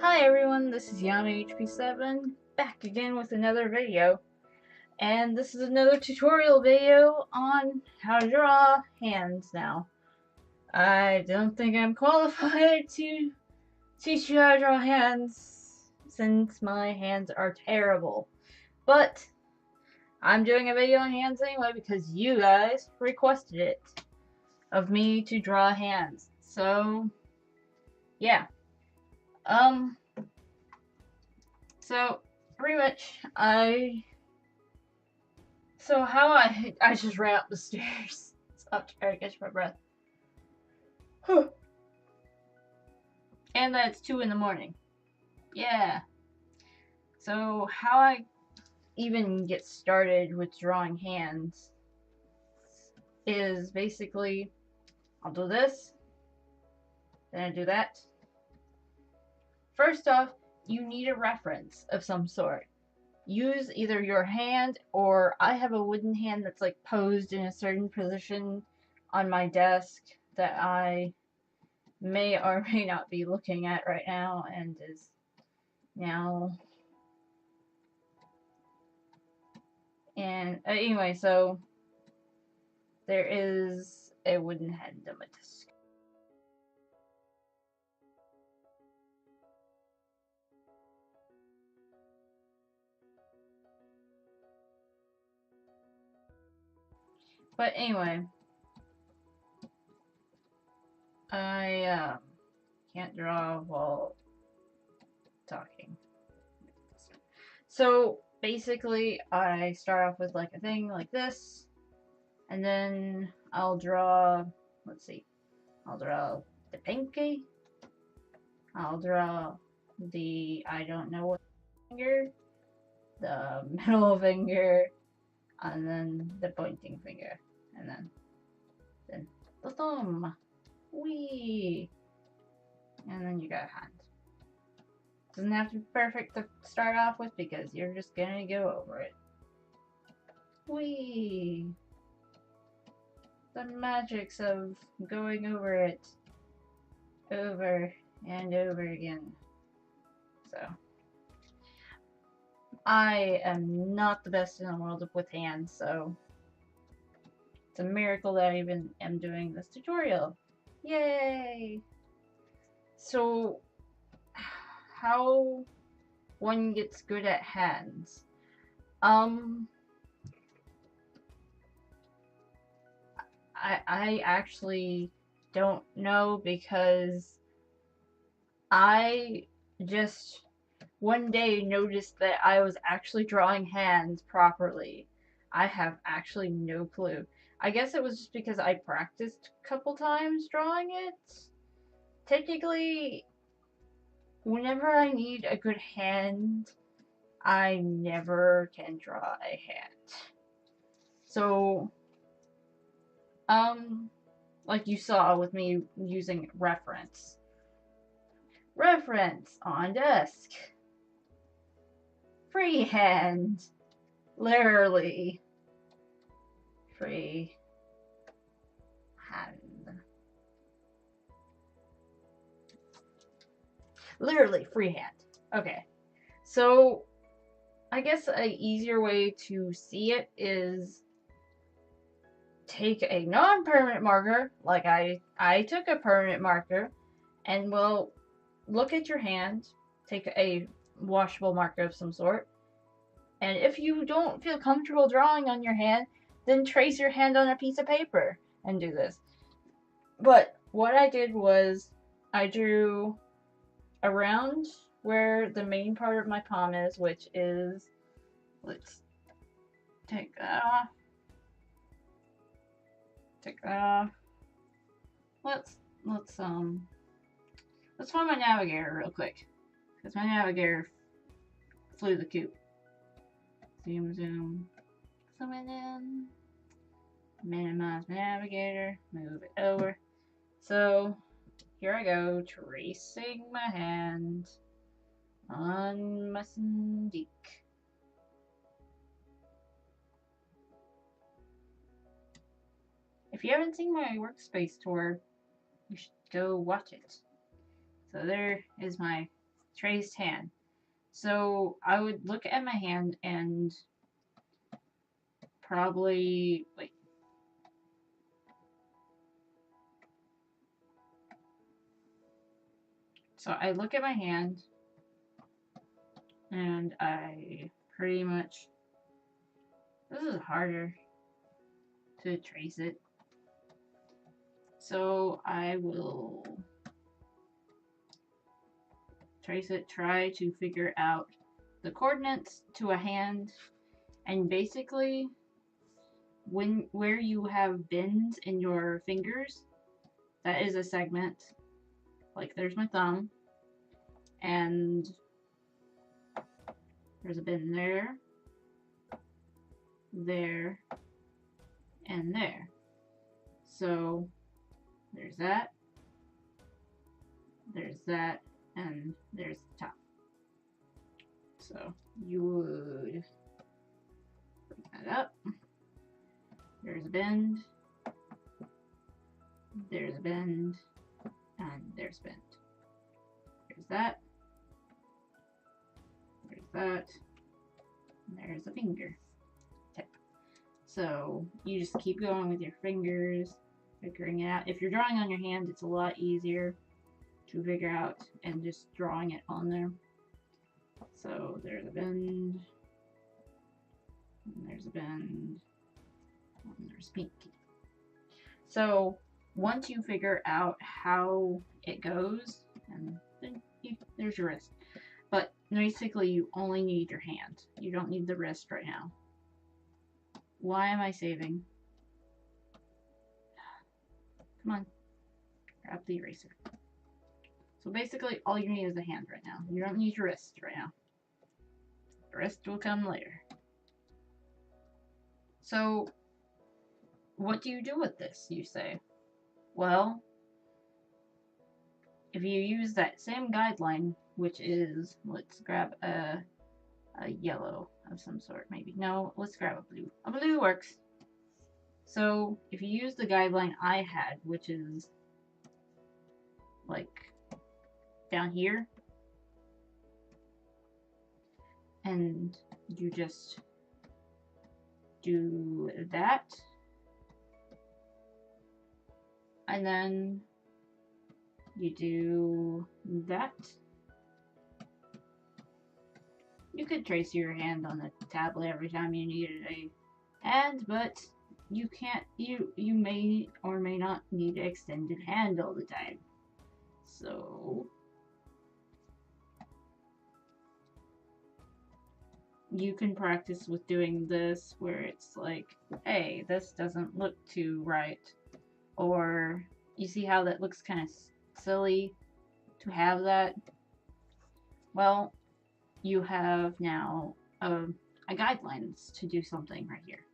Hi everyone, this is YamaHP7, back again with another video. And this is another tutorial video on how to draw hands now. I don't think I'm qualified to teach you how to draw hands, since my hands are terrible. But, I'm doing a video on hands anyway because you guys requested it of me to draw hands. So, yeah. So, pretty much, I just ran up the stairs. Stop trying to catch my breath. And that's 2 in the morning. Yeah. So how I even get started with drawing hands is basically I'll do this, then I do that. First off, you need a reference of some sort. Use either your hand, or I have a wooden hand that's like posed in a certain position on my desk that I may or may not be looking at right now, and is now. And anyway, so there is a wooden hand on my desk. But anyway, I can't draw while talking. So basically, I start off with like a thing like this, and then I'll draw. Let's see. I'll draw the pinky. I'll draw the I don't know what finger, the middle finger, and then the pointing finger, and then the thumb. Wee! And then you got a hand. Doesn't have to be perfect to start off with because you're just gonna go over it. Wee! The magics of going over it over and over again. So, I am not the best in the world with hands, so it's a miracle that I even am doing this tutorial. Yay! So, how one gets good at hands? I actually don't know, because I just one day noticed that I was actually drawing hands properly. I have actually no clue. I guess it was just because I practiced a couple times drawing it. Technically, whenever I need a good hand, I never can draw a hand. So, like you saw with me using reference. Reference on desk. Freehand. Literally. Free hand. Literally freehand. Okay. So, I guess a easier way to see it is take a non-permanent marker, like I took a permanent marker, and we'll look at your hand, take a washable marker of some sort, and if you don't feel comfortable drawing on your hand, then trace your hand on a piece of paper and do this. But what I did was I drew around where the main part of my palm is, which is, let's take that off. Take that off. Let's find my navigator real quick, because my navigator flew the coop. Zoom, zoom it in. Minimize my navigator. Move it over. So here I go, tracing my hand on my Syndic. If you haven't seen my workspace tour, you should go watch it. So there is my traced hand. So I would look at my hand and probably, wait. So I look at my hand and I pretty much, this is harder to trace it. So I will trace it, try to figure out the coordinates to a hand, and basically where you have bends in your fingers, that is a segment. Like there's my thumb, and there's a bend there, there, and there. So there's that, and there's the top. So you would bring that up. There's a bend, there's a bend, and there's a bend. There's that, and there's a finger tip. So you just keep going with your fingers, figuring it out. If you're drawing on your hand, it's a lot easier to figure out and just drawing it on there. So there's a bend, and there's a bend, and there's a pinky. So once you figure out how it goes, and then there's your wrist. But basically you only need your hand. You don't need the wrist right now. Why am I saving? Come on, grab the eraser. So basically all you need is a hand right now. You don't need your wrist right now. The rest will come later. So what do you do with this, you say? Well, if you use that same guideline, which is, let's grab a yellow of some sort, maybe. No, let's grab a blue. A blue works. So if you use the guideline I had, which is like down here, and you just do that, and then you do that. You could trace your hand on the tablet every time you needed a hand, but you can't, you may or may not need an extended hand all the time. So you can practice with doing this where it's like, hey, this doesn't look too right. Or you see how that looks kind of silly to have that? Well, you have now a guidelines to do something right here.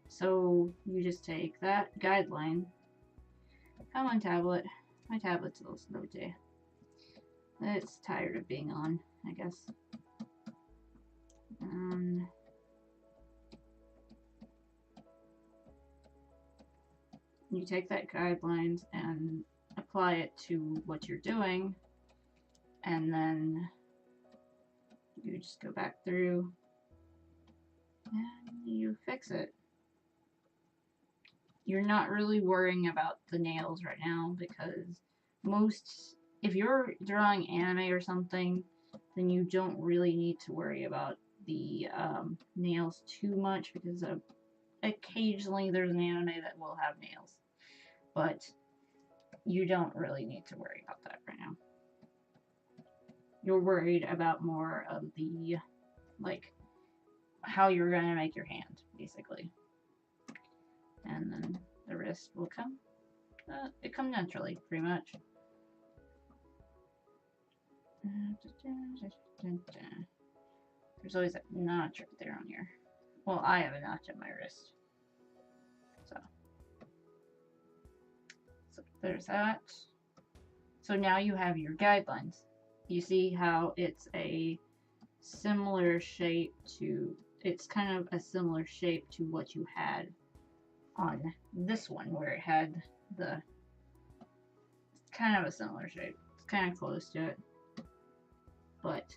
So you just take that guideline. Come on, tablet. My tablet's a little slow today. It's tired of being on, I guess. You take that guidelines and apply it to what you're doing, and then you just go back through and you fix it. You're not really worrying about the nails right now because if you're drawing anime or something, then you don't really need to worry about the nails too much, because occasionally there's an anime that will have nails, but you don't really need to worry about that right now. You're worried about more of the, like, how you're going to make your hand, basically. And then the wrist will come. It comes naturally, pretty much. There's always a notch right there on here. Well, I have a notch on my wrist. So there's that. So now you have your guidelines. You see how it's a similar shape to, it's kind of a similar shape to what you had on this one, where it had the, it's kind of a similar shape. It's kind of close to it. but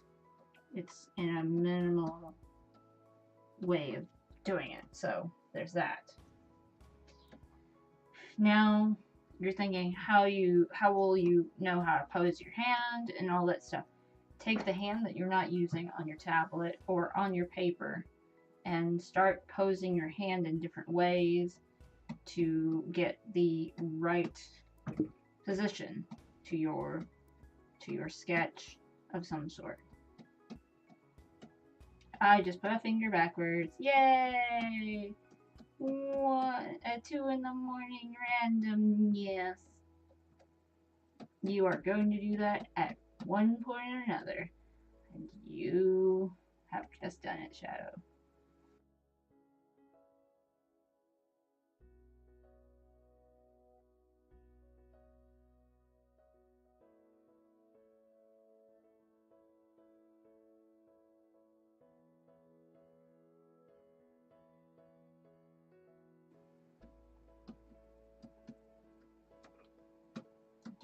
it's in a minimal way of doing it. So there's that. Now you're thinking how will you know how to pose your hand and all that stuff. Take the hand that you're not using on your tablet or on your paper and start posing your hand in different ways to get the right position to your sketch of some sort. I just put a finger backwards. Yay! What? At 2 in the morning random, yes. You are going to do that at one point or another. And you have just done it, Shadow.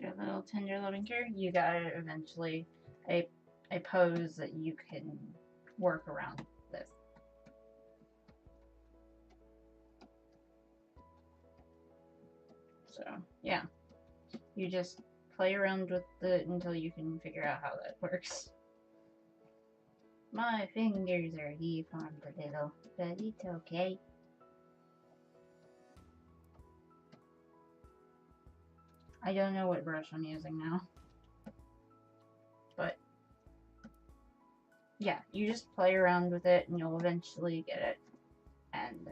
Your little tender loving care, you got eventually a pose that you can work around this. So yeah, you just play around with it until you can figure out how that works. My fingers are deformed a little, but it's okay. I don't know what brush I'm using now. But yeah, you just play around with it and you'll eventually get it. And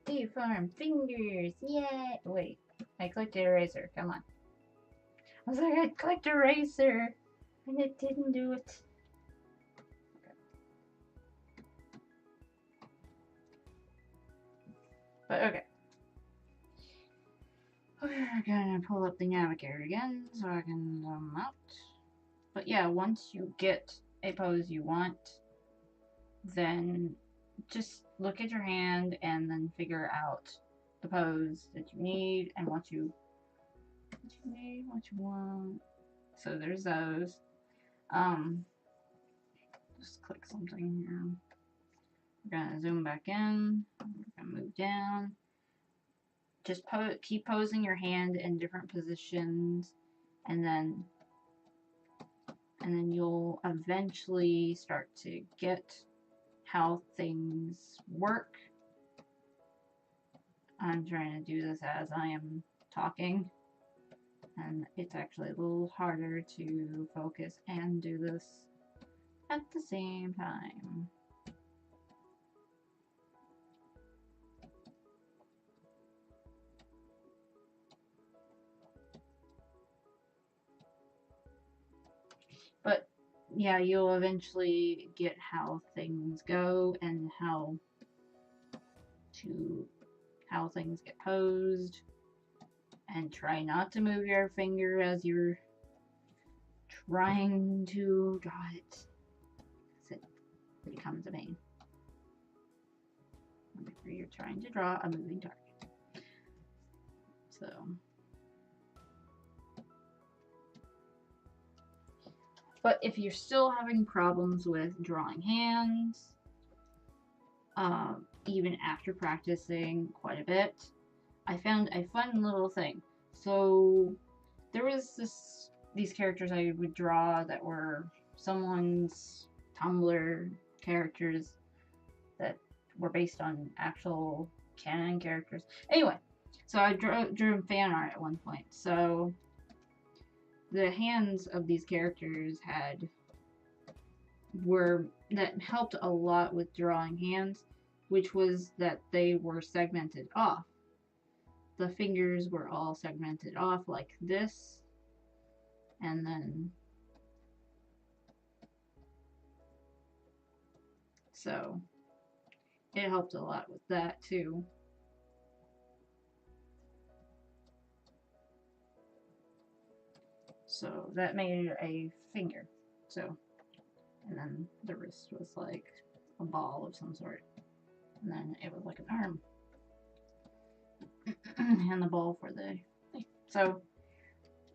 deformed fingers, yay! Wait, I clicked eraser, come on. I was like, I clicked eraser, and it didn't do it. Okay. But okay. We're gonna pull up the navigator again so I can zoom out. But yeah, once you get a pose you want, then just look at your hand and then figure out the pose that you need and what you need, what you want. So there's those. Just click something here. We're gonna zoom back in. We're gonna move down. Just keep posing your hand in different positions, and then you'll eventually start to get how things work. I'm trying to do this as I am talking, and it's actually a little harder to focus and do this at the same time. But yeah, you'll eventually get how things go and how things get posed, and try not to move your finger as you're trying to draw it, because it becomes a pain whenever you're trying to draw a moving target. So but if you're still having problems with drawing hands, even after practicing quite a bit, I found a fun little thing. So there was these characters I would draw that were someone's Tumblr characters that were based on actual canon characters. Anyway, so I drew fan art at one point. So the hands of these characters that helped a lot with drawing hands, which was that they were segmented off. The fingers were all segmented off like this, and then so it helped a lot with that too. So that made a finger. So, and then the wrist was like a ball of some sort, and then it was like an arm. and the ball for the. So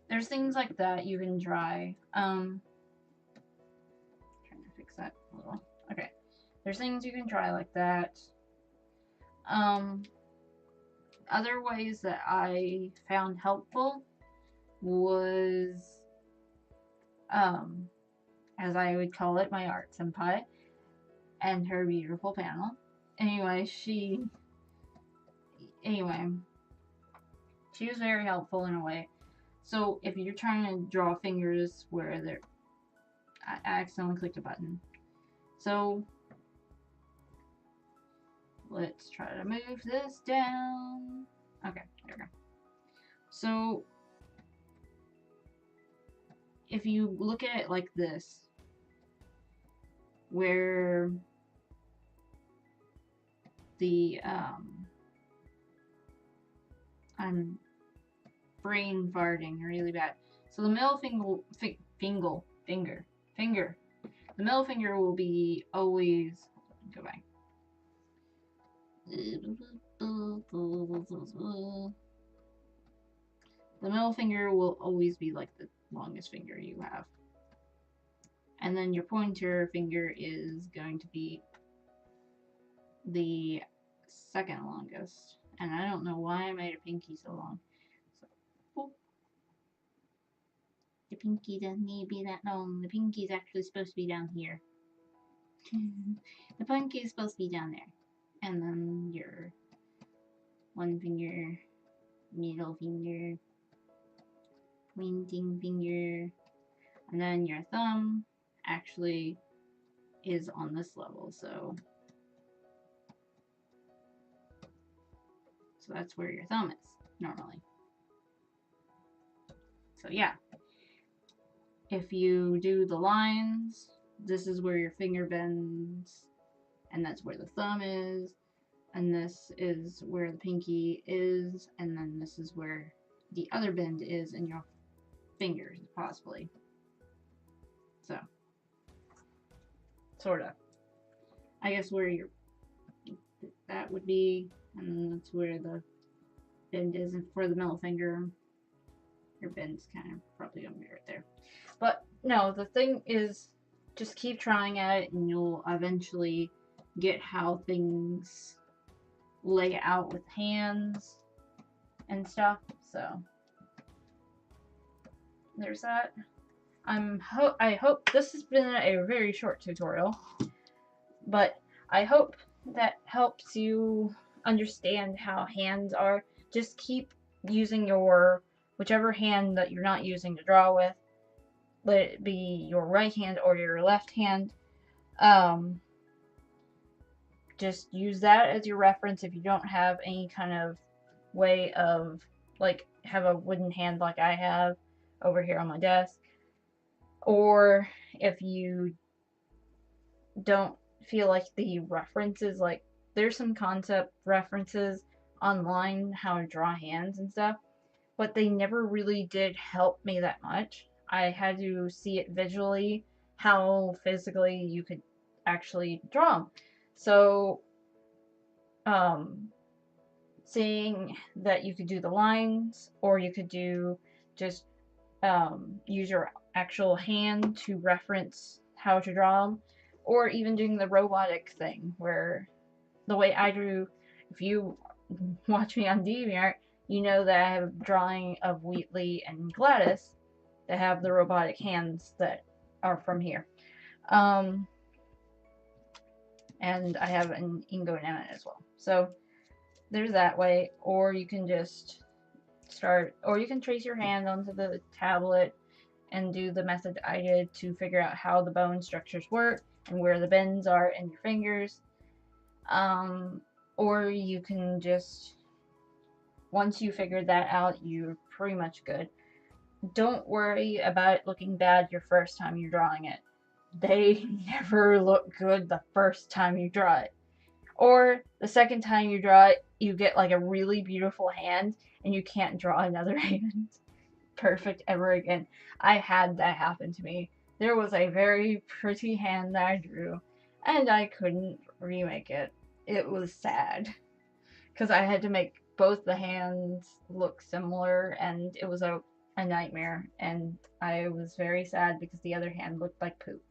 there's things like that you can try. Trying to fix that a little. Okay, there's things you can try like that. Other ways that I found helpful was, as I would call it, my art senpai and her beautiful panel. Anyway, she was very helpful in a way. So if you're trying to draw fingers where they're, I accidentally clicked a button. So let's try to move this down. Okay, there we go. So if you look at it like this, where the I'm brain farting really bad. So the middle finger. The middle finger will be always, go back. The middle finger will always be like the longest finger you have. And then your pointer finger is going to be the second longest. And I don't know why I made a pinky so long. So, the pinky doesn't need to be that long. The pinky is actually supposed to be down here. The pinky is supposed to be down there. And then your one finger, middle finger, pointing finger, and then your thumb actually is on this level, so that's where your thumb is normally. So yeah, if you do the lines, this is where your finger bends, and that's where the thumb is, and this is where the pinky is, and then this is where the other bend is in your fingers, possibly. So, sort of. I guess where your that would be, and that's where the bend is. And for the middle finger, your bend's kind of probably gonna be right there. But no, the thing is, just keep trying at it, and you'll eventually get how things lay out with hands and stuff. So there's that. I hope this has been a very short tutorial, but I hope that helps you understand how hands are. Just keep using your whichever hand that you're not using to draw with, let it be your right hand or your left hand. Just use that as your reference if you don't have any kind of way of, like, have a wooden hand like I have over here on my desk. Or if you don't feel like the references, like, there's some concept references online how to draw hands and stuff, but they never really did help me that much. I had to see it visually, how physically you could actually draw them. So, seeing that you could do the lines, or you could do just use your actual hand to reference how to draw them, or even doing the robotic thing, where the way I drew, if you watch me on DeviantArt, you know that I have a drawing of Wheatley and Gladys that have the robotic hands that are from here. And I have an Ingo and Emmett as well. So there's that way, or you can just start, or you can trace your hand onto the tablet and do the method I did to figure out how the bone structures work and where the bends are in your fingers. Or you can just, once you figure that out, you're pretty much good. Don't worry about it looking bad your first time you're drawing it. They never look good the first time you draw it. Or the second time you draw it, you get like a really beautiful hand and you can't draw another hand perfect ever again. I had that happen to me. There was a very pretty hand that I drew and I couldn't remake it. It was sad because I had to make both the hands look similar, and it was a nightmare, and I was very sad because the other hand looked like poop.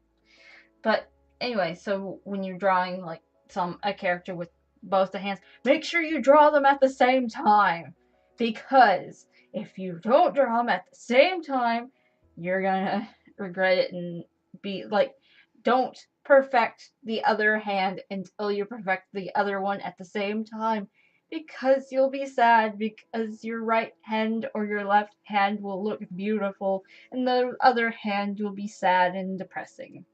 But anyway, so when you're drawing like a character with both the hands, make sure you draw them at the same time, because if you don't draw them at the same time, you're gonna regret it and be like, don't perfect the other hand until you perfect the other one at the same time, because you'll be sad because your right hand or your left hand will look beautiful and the other hand will be sad and depressing.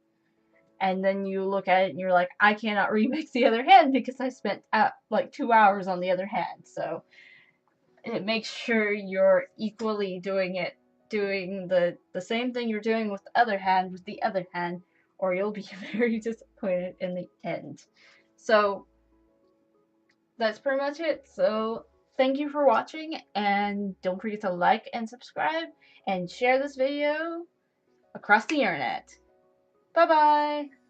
And then you look at it and you're like, I cannot remix the other hand because I spent like 2 hours on the other hand. So it makes sure you're equally doing the same thing you're doing with the other hand with the other hand, or you'll be very disappointed in the end. So that's pretty much it. So thank you for watching, and don't forget to like and subscribe and share this video across the internet. Bye bye!